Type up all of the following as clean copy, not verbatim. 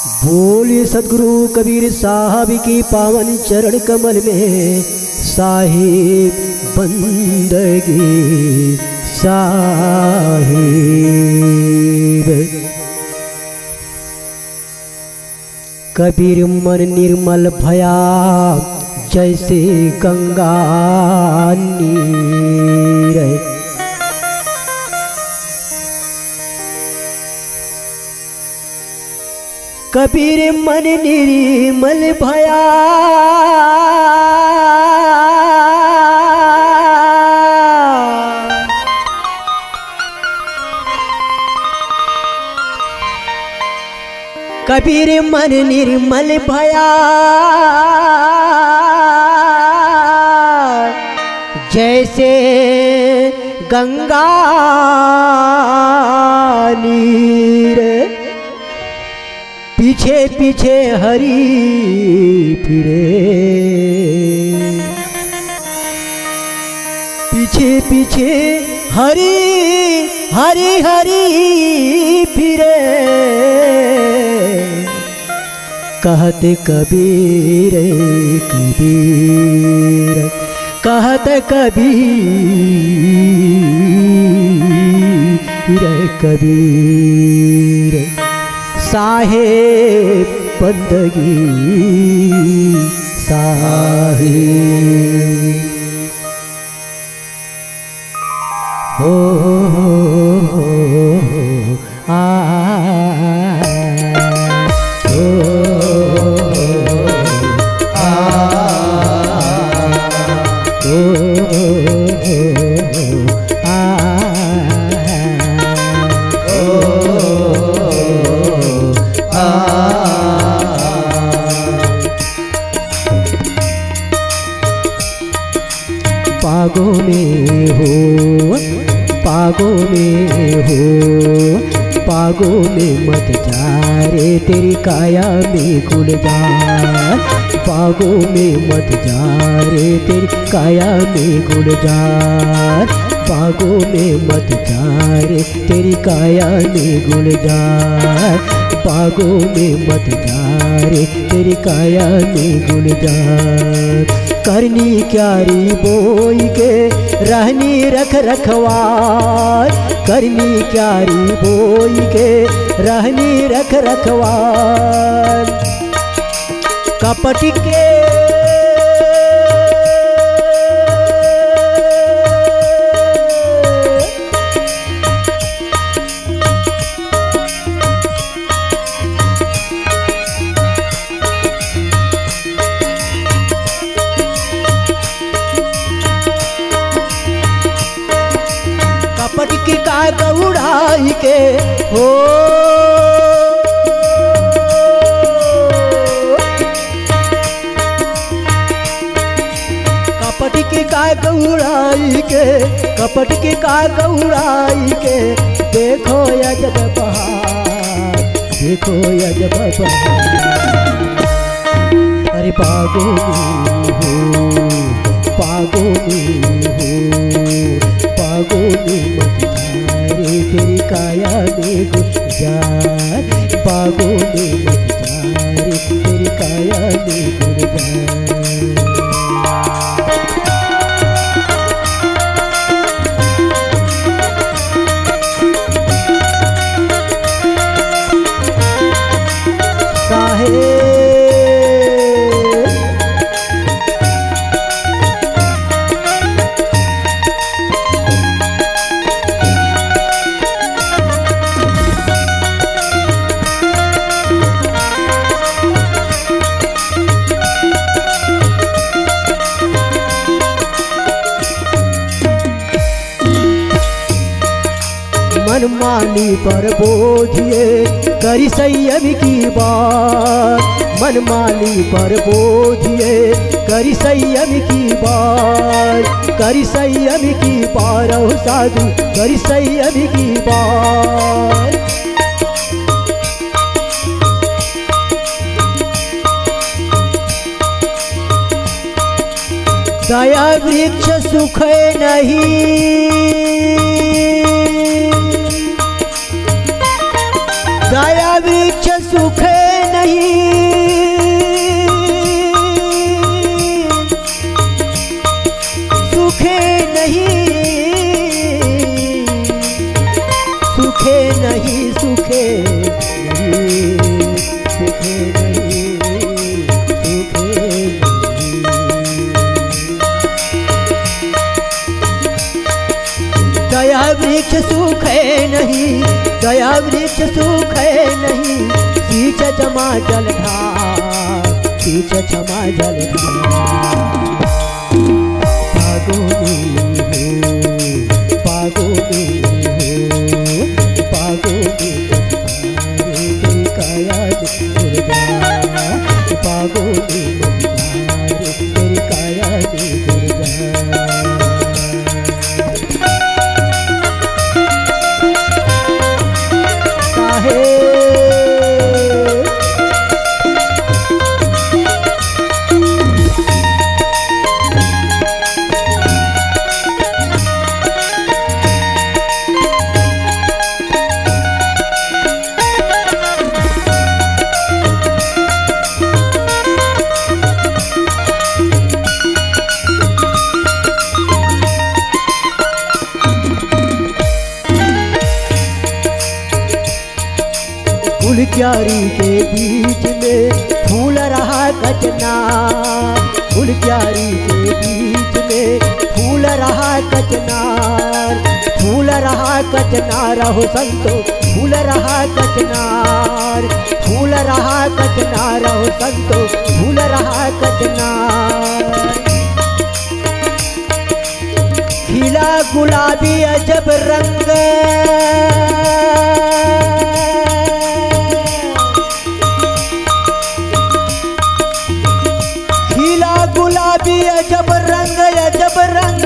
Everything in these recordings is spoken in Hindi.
बोलिए सदगुरु कबीर साहब की पावन चरण कमल में साहिब बंदगी साहिब। कबीर मन निर्मल भया जैसे गंगा नीर। कबीर मन निर्मल भया कबीर मन निर्मल भया जैसे गंगा नीर। पीछे पीछे हरि फिरे, पीछे पीछे हरि हरि हरि फिरे। कहते कबीर कबीर कहते कबीर कबीर। साहेब बंदगी साहिब। हो आ हो आ हो पागों में हो, पागों में हो, पागों में मत जा रे तेरी काया में गुलजार। पागों में मत जा रे तेरी काया में गुलजार। पागों में मत जा रे तेरी काया में गुलजार। पागों में मत जा रे तेरी काया में गुलजार। करनी क्यारी बोई के रहनी रख रखवार। करनी क्यारी बोई के रहनी रख रखवार। कपट के का गौड़ाई के हो, कपट के का गौड़ाई के, कपट के का गौड़ाई के। देखो अजब बहार, देखो अजब बहार। अरे पागों में हो, पागों में हो, पागों में मत तेरी काया में गुलजार। पागों में मत जा रे तेरी काया में गुलजार। मनमानी पर बोझिए करी संयम की बात। मनमानी पर बोझिए करी संयम की बात। करी संयम की बात ओ साधु करी संयम की बात। दया वृक्ष सुख नहीं, दया वृक्ष सुख सूखे नहीं, सूखे नहीं, सूखे नहीं, सूखे नहीं, सूखे नहीं। दया वृक्ष सूखे नहीं, दया वृक्ष सूखे नहीं, सींच जमा जलधार, सींच जमा जलधार। पागो में हो, पागो में हो, पागो में तेरी काया दे दुर्गा, पागो में तेरी काया दे दुर्गा। फूल क्यारी के बीच में फूल रहा कचनार, फूल क्यारी के बीच में फूल रहा कचनार, फूल रहा कचनार हो संतो, फूल रहा कचनार, फूल रहा कचनार हो संतो, फूल रहा कचनार। खिला गुलाबी अजब रंग, गुलाबी अजब रंग, अजब रंग।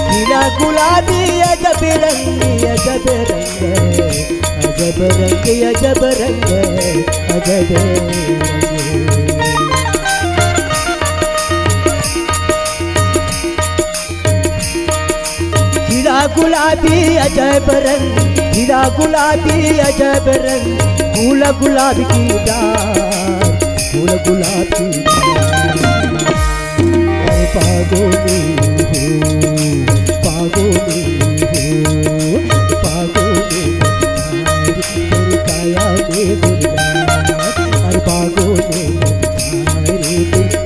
खिला गुलाबी अजब रंग, अजब रंग, अजब रंग, अजब रंग, अजब रंग। खिला गुलाबी अजब रंग, खिला गुलाबी अजब रंग, फूल गुलाब की डार, फूल गुलाब की डार। पागो में हो, पागो में हो, पागो में तेरी काया दे दुर्गा, अरे पागो में तेरी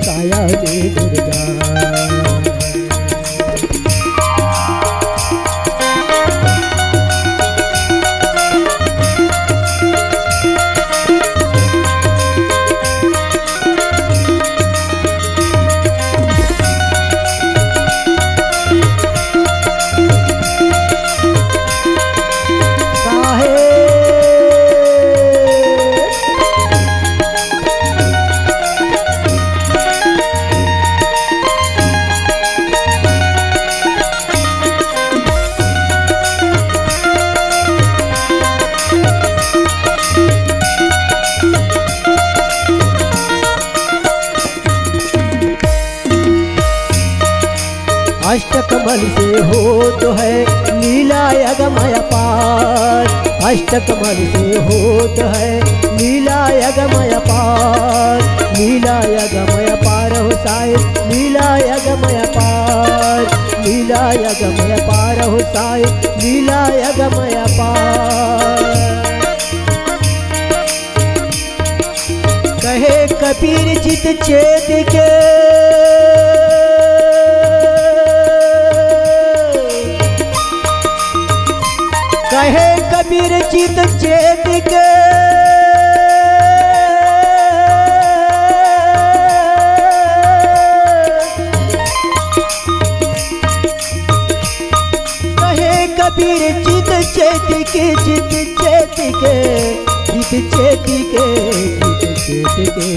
काया दे दुर्गा। अष्टकमल से हो तो है लीला अगमय पार, अष्टकमल से हो तो है लीला अगमय पार, लीला अगमय पार हो साहिब, लीला अगमय पार, लीला अगमय पार हो साहिब, लीला अगमय पार। कहे कबीर चित चेत के, कहे कबीर चित चेत के, कहे कबीर चित चेत के, चित चेत के, चित चेत के, चित चेत के,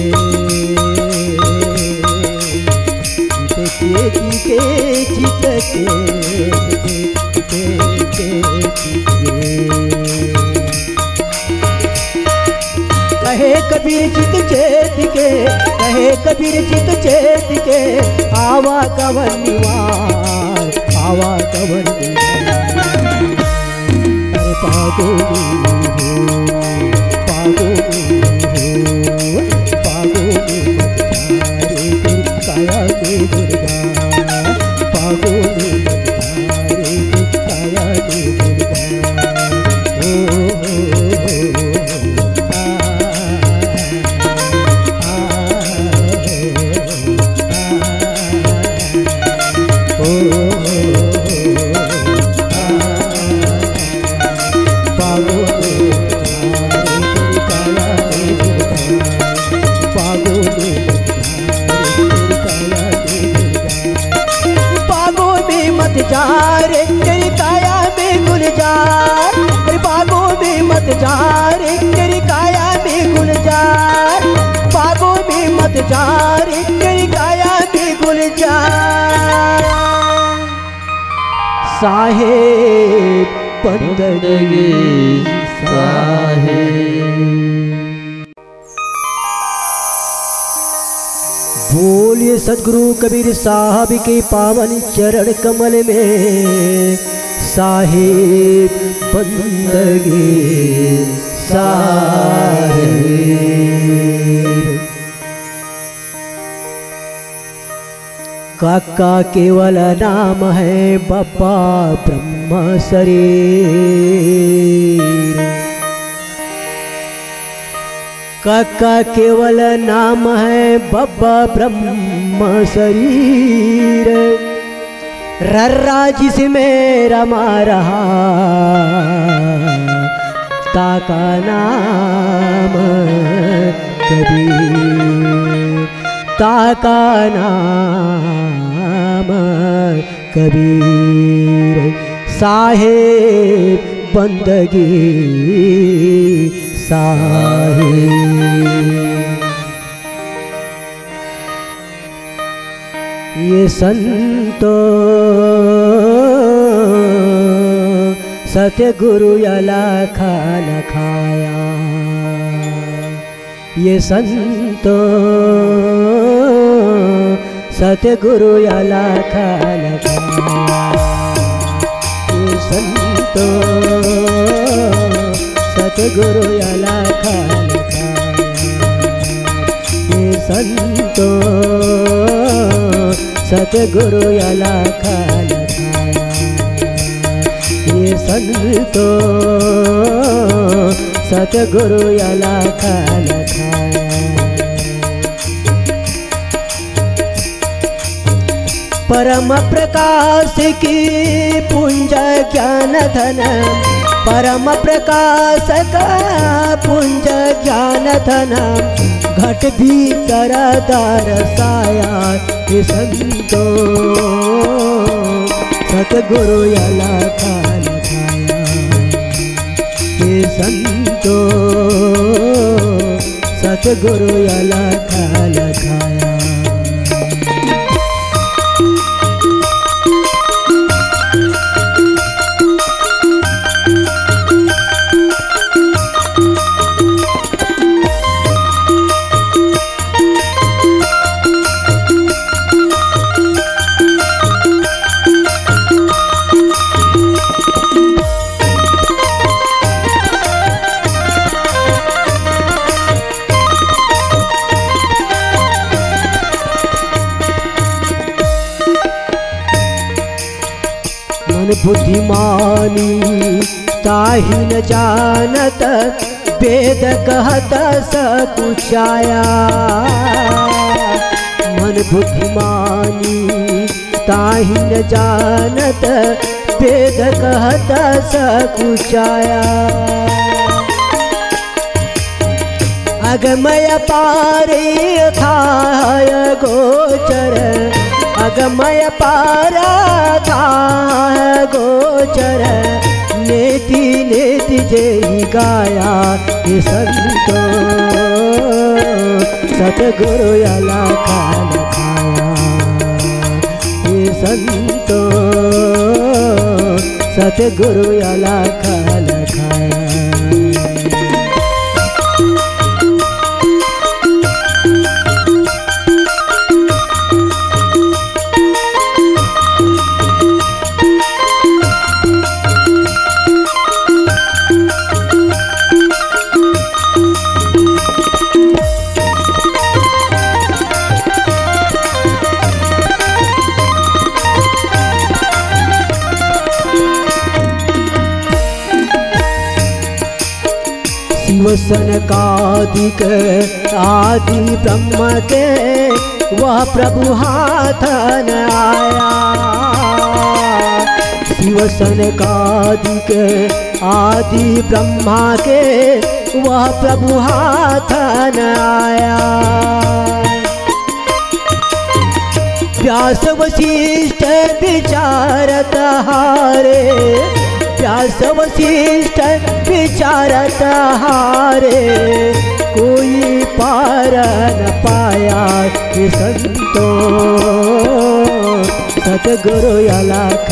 चित चेत के, चित चेत के। कहे कबीर चित चेत के, कहे कबीर चित चेत के, आवा कवन निवार, आवा कवन निवार। पागो में पागो में पागो में काया के दुर्गा पागो में काया के दुर्गा जा रे तेरी काया में गुलजार, बागों में मत जा रे तेरी काया में गुलजार, बागों में मत जा रे तेरी काया में गुलजार। साहेब बंदगी साहेब। बोलिए सदगुरु कबीर साहब के पावन चरण कमल में साहेब बंदगी साहेब। काका केवल नाम है बाबा ब्रह्म शरीर, काका केवल नाम है बाबा ब्रह्म शरीर। रर्रा जिसमें रमा रहा ताका नाम कबीर, ताका नाम कबीर। साहेब बंदगी साहेब। ये संतो सतगुरु यला खाना खाया, ये संतो सतगुरु यला खाना खाया, ये संतो सतगुरु यला खाना खाया, ये संतो सतगुरु यला खाना खाया, ये संतो सतगुरु यला खाना खाया। परम प्रकाश की पुंज ज्ञान धन, परम प्रकाश का पुंज ज्ञान धन, घट भीतर दरसाया हे संतो सतगुरु यला खाना खाया, हे संतो सतगुरु यला खाना खाया। बुद्धिमानी ताहि न जानत, वेद कहत सकुचाया। मन बुद्धिमानी ताहि न जानत, वेद कहत सकुचाया। अगमय पारे थाय गोचर, अगमय पारा था गोचर, नेति नेति जय गाया हे संतो सतगुरु यला खाना खाया, हे संतो सतगुरु यला खाना खाया। शिव सनकादिक आदि ब्रह्म के वह प्रभु हाथ न आया। शिव सनकादिक आदि ब्रह्मा के वह प्रभु हाथ न आया। व्यास वशिष्ठ विचारत हारे, व्यास वशिष्ठ विचारत हारे, कोई पार न पाया हे संतो, सतगुरु अलख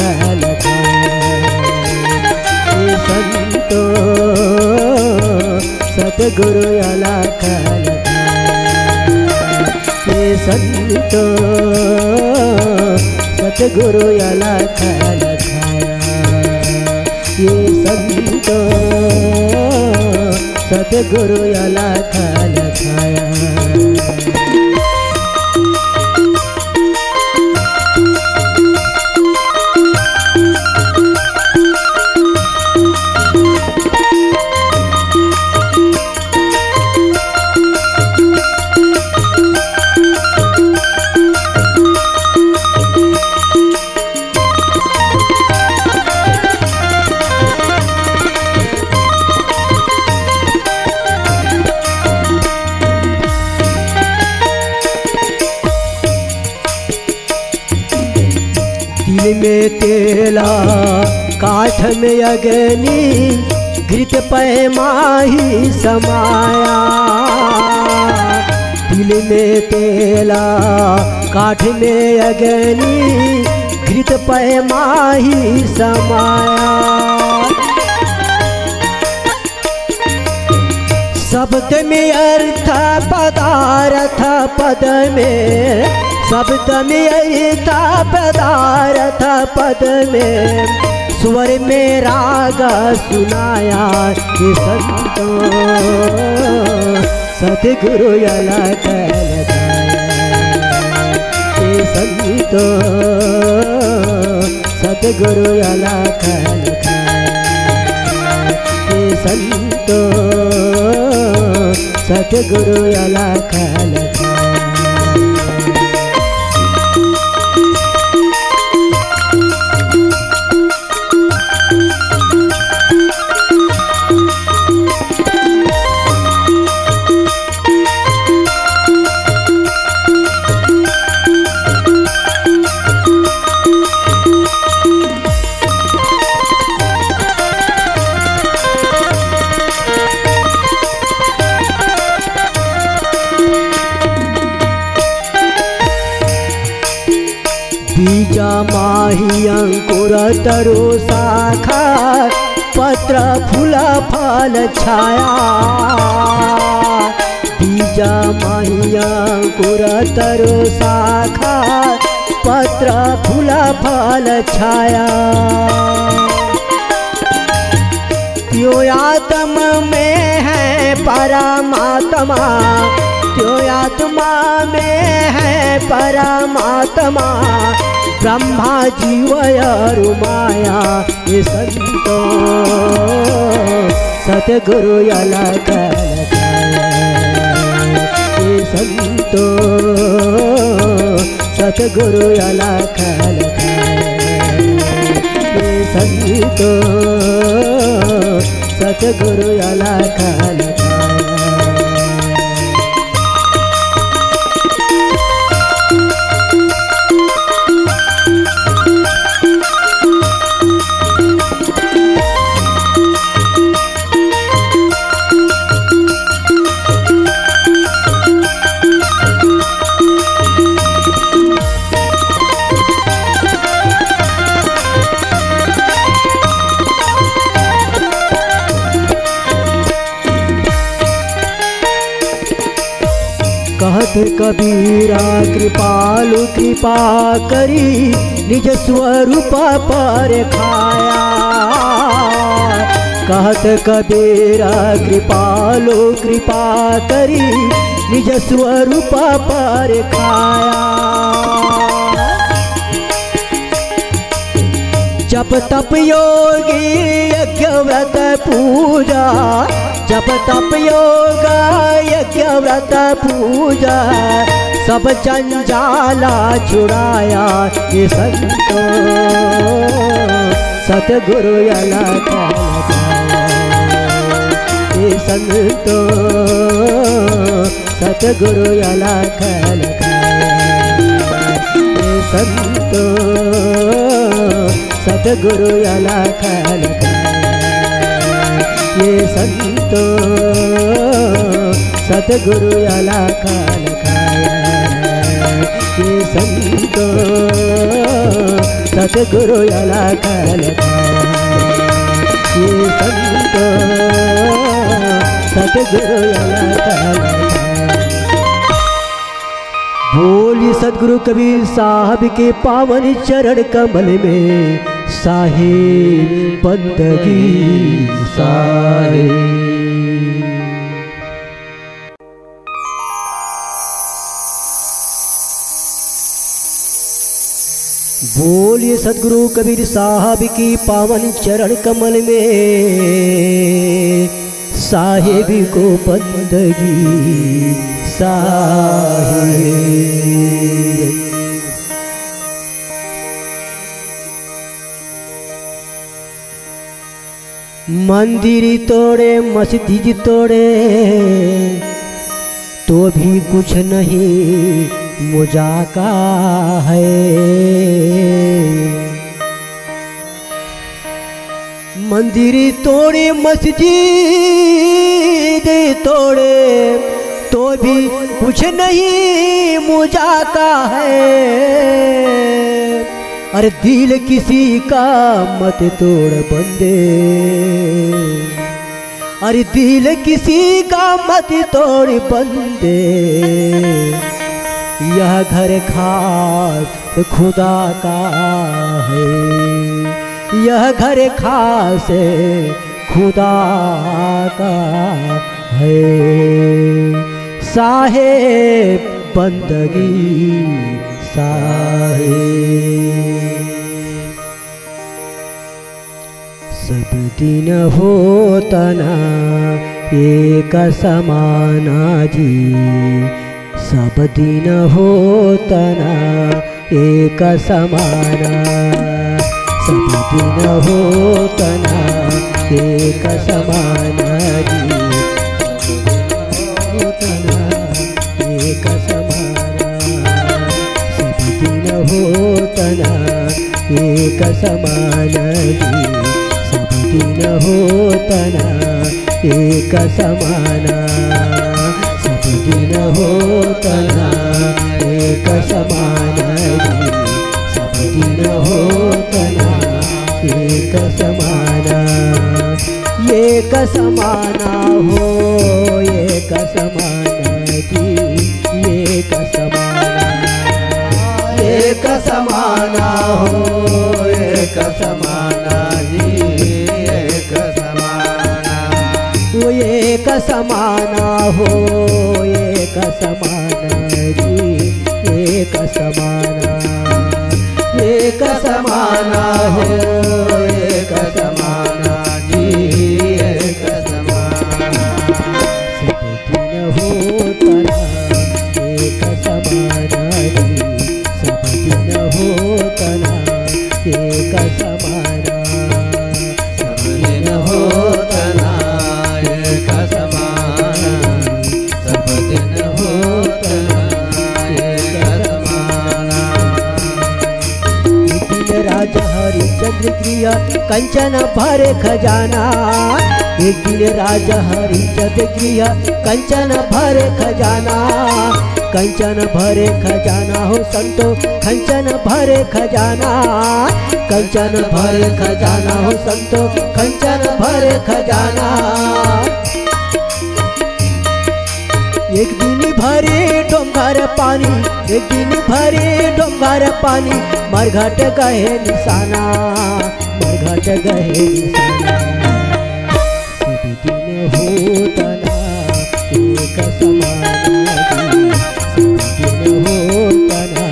हे संतो, सतगुरु अलख हे संतो, सतगुरु अलख ये संतो, सतगुरु अलख लखाया। दिल में तेला काठ में अग्नि, घृत पे माही समाया। दिल में तेला काठ में अग्नि, घृत पे माही समाया। शब्द में अर्थ पदार्थ पद में, शब्द में अर्थ पदार्थ पद में, स्वर में राग सुनाया हे संतो, सतगुरु अलख हे संतो, सतगुरु अलख हे संतो, सतगुरु अलख बीजा माही अंकुर तरु शाखा, पत्र फूल फल छाया। बीजा माही अंकुर तरु शाखा, पत्र फूल फल छाया। त्यो आत्मा में है परमात्मा, त्यो आत्मा में है परमात्मा, ब्रह्मा जीव और माया ये संतो, सतगुरु अलख ये संतो, सतगुरु अलख ये संतो, सतगुरु अलख कहत कबीरा कृपालु कृपा करी, निज स्वरूप पर खाया। कहत कबीरा कृपालु कृपा करी, निज स्वरूप पर खाया। जप तप योगी यज्ञ व्रत पूजा, जप तप योग यज्ञ व्रत पूजा सब जंजाला छुड़ाया ये संतो सतगुरु अलग ये संतो सतगुरु अलग ये संतो सतगुरु अलग ये संतो सतगुरु अलग ये संतो सतगुरु अलग ये संतो सतगुरु अलग। बोलिए सतगुरु कबीर साहब के पावन चरण कमल में साहिब बंदगी सारे। बोलिए सतगुरु कबीर साहब की पावन चरण कमल में साहिब को बंदगी साहिब। मंदिर तोड़े मस्जिद तोड़े तो भी कुछ नहीं मुजाका है। मंदिर तोड़े मस्जिद तोड़े तो भी कुछ नहीं मुजाका है। अरे दिल किसी का मत तोड़ बंदे, अरे दिल किसी का मत तोड़ बंदे। यह घर खास खुदा का है, यह घर खास खुदा का है। साहिब बंदगी साहिब। सब दिन होता ना एक समाना जी, सब दिन होता ना एक समाना। सब दिन होता ना एक समाना जी, होता ना एक समाना। सब दिन होता ना एक समाना जी, सब दिन होता ना एक समाना। सब दिन होता ना एक समाना जी, सब दिन होता ना एक समाना। एक समाना हो एक समाना जी, एक समाना। एक समाना हो एक समाना जी, एक समाना। वो एक समाना हो एक समाना जी, एक समाना। एक समाना हो एक समाना जी, एक समाना। सब दिन होता ना एक समाना जी, सब दिन होता ना एक समाना। सब दिन होता ना एक समाना, सब दिन होता ना एक समाना। राजा हरिचंद्र क्रिया कंचन भरे खजाना। एक दिन राजा हरिचंद्र क्रिया कंचन भरे खजाना। कंचन भरे खजाना हो संतो, कंचन भरे खजाना। कंचन भरे खजाना हो संतो, कंचन भरे खजाना। एक दिन भरे डोंगर पानी, एक दिन भरे डोंगर पानी। मरघट गए निशाना, मरघट गए निशाना। सब दिन होता ना एक समाना जी, सब दिन होता ना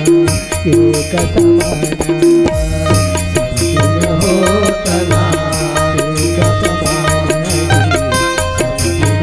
एक समाना। सब दिन होता ना एक समाना जी, सब दिन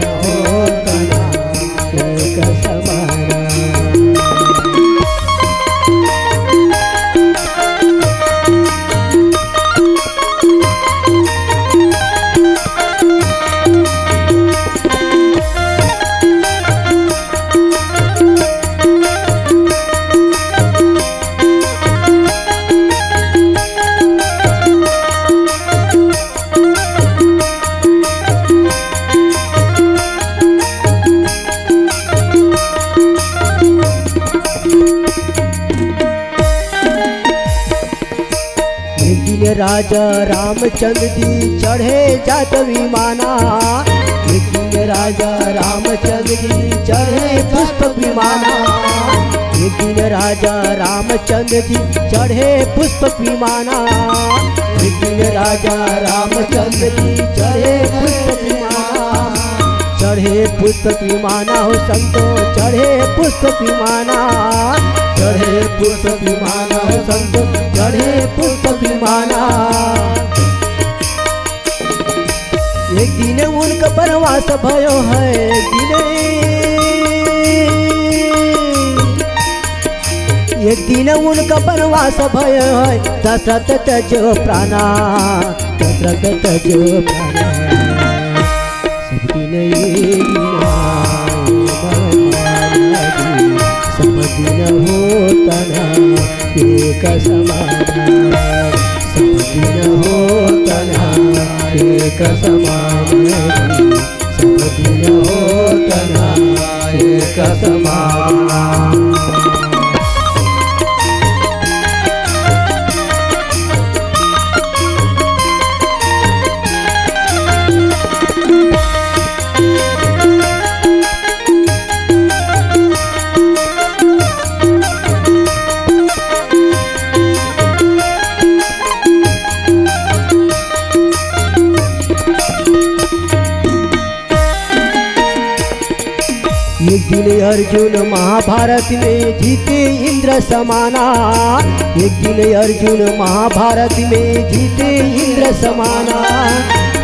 राजा रामचंद्र जी चढ़े जात विमाना। एक दिन राजा रामचंद्र जी चढ़े पुष्पक विमाना। एक दिन राजा रामचंद्र जी चढ़े पुष्पक विमाना। एक दिन राजा रामचंद्र जी चढ़े पुष्पक विमाना। चढ़े पुष्पक विमाना हो संतो चढ़े पुष्पक विमाना। चढ़े पुष्पक विमाना हो संतो चढ़े पुष्पक विमाना। एक दिन उनका वनवास भयो है। एक दिन उनका वनवास भयो है। दशरथ तजो प्राणा। दशरथ तजो प्राणा। सब दिन सब दिन होता ना एक समान। सब दिन होता ना एक समान। सब दिन होता ना एक समान। एक दिन अर्जुन महाभारत में जीते इंद्र समाना। एक दिन अर्जुन महाभारत में जीते इंद्र समाना।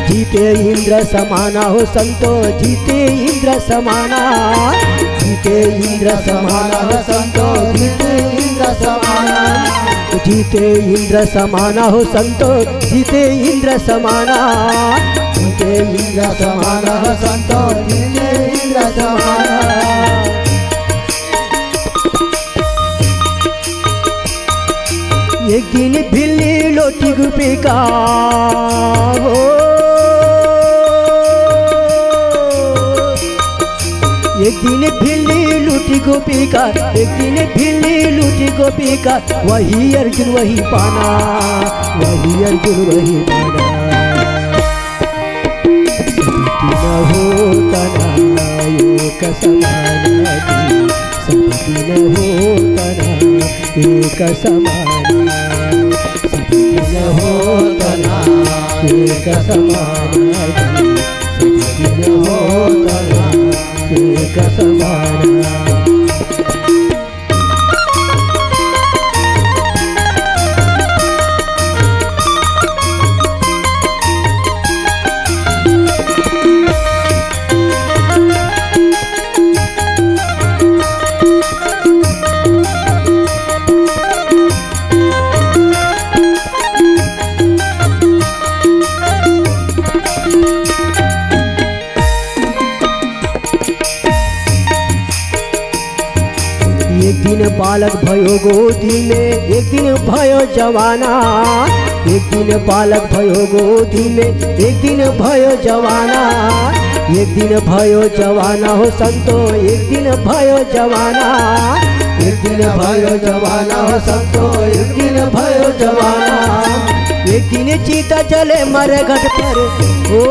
जीते इंद्र समाना हो संतो जीते इंद्र समाना। जीते इंद्र समाना हो संतो जीते इंद्र समाना। जीते इंद्र समाना हो संतो जीते इंद्र समाना। जीते इंद्र समाना हो संतो जीते इंद्र समाना। एक दिन बिल्ली लोटी गुपिका हो। एक दिन बिल्ली लूटी गोपिका। एक दिन बिल्ली लूटी गोपिका। वही अर्जुन वही पाना। वही अर्जुन वही पाना। सब दिन होता ना एक समान। सब दिन होता ना एक समान। सब दिन होता ना एक समान। सब दिन होता ना एक समान। एक दिन बालक भयो गोदी में। एक दिन भयो जवाना। एक दिन बालक भयो गोदी में। एक दिन भयो जवाना। एक दिन भयो जवाना हो संतो एक दिन भयो जवाना। एक दिन भयो जवाना हो संतो एक दिन भयो जवाना। एक दिन चीता चले मरे घट पर। ओ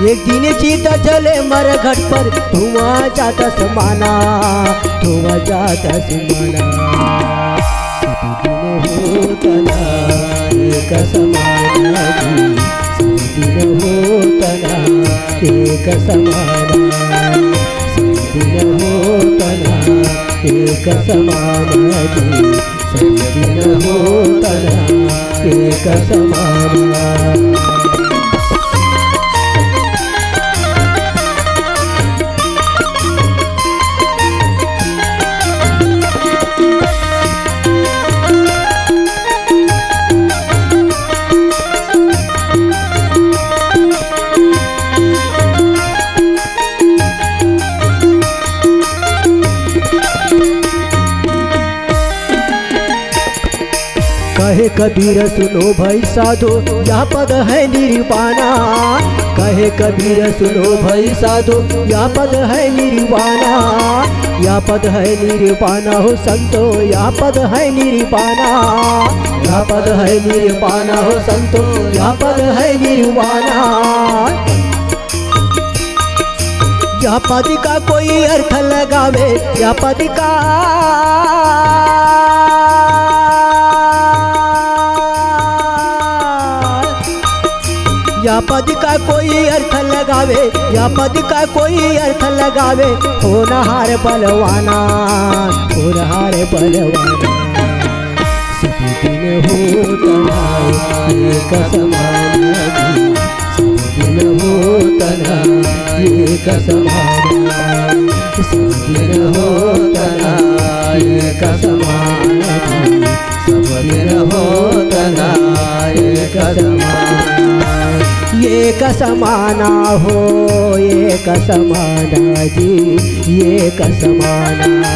एक दिन चीता चले मर घट पर। धुआं जाता समाना। धुआं जाता समाना। सब दिन होता ना एक समाना। सब दिन होता ना एक समाना। सब दिन होता ना एक समाना। सब दिन होता ना एक समाना। कहे कहे कबीर सुनो भाई साधो यह पद है निर्वाणा। कहे कबीर सुनो भाई साधो यह पद है निर्वाणा। यह पद है निर्वाणा हो संतो, यह पद है निर्वाणा। यह पद है निर्वाणा हो संतो, यह पद है निर्वाणा। यह पद का कोई अर्थ लगावे, यह पद का या पद का कोई अर्थ लगावे, या पद का कोई अर्थ लगावे। होनहार बलवाना, होनहार बलवाना। सब दिन होता एक समान, सब दिन होता एक समान। सब दिन होता एक समान, सब दिन होता एक समान। एक समाना हो एक समाना जी, एक समाना।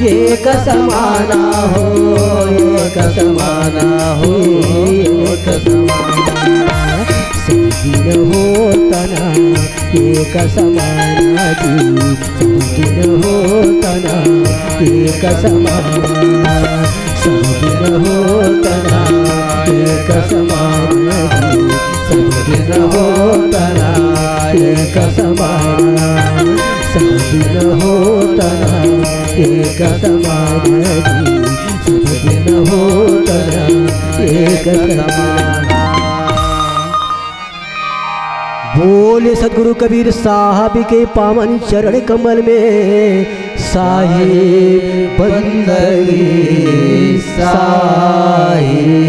एक समाना हो एक समाना हो एक समाना। सब दिन होता ना एक समाना जी, सब दिन होता ना एक समाना। सब दिन होता ना एक समाना जी, सब दिन होता ना एक समाना। सब दिन होता ना एक समाना जी, सब दिन होता ना एक समाना। बोले सद्गुरु कबीर साहब के पावन चरण कमल में साहिब बंदगी साहिब।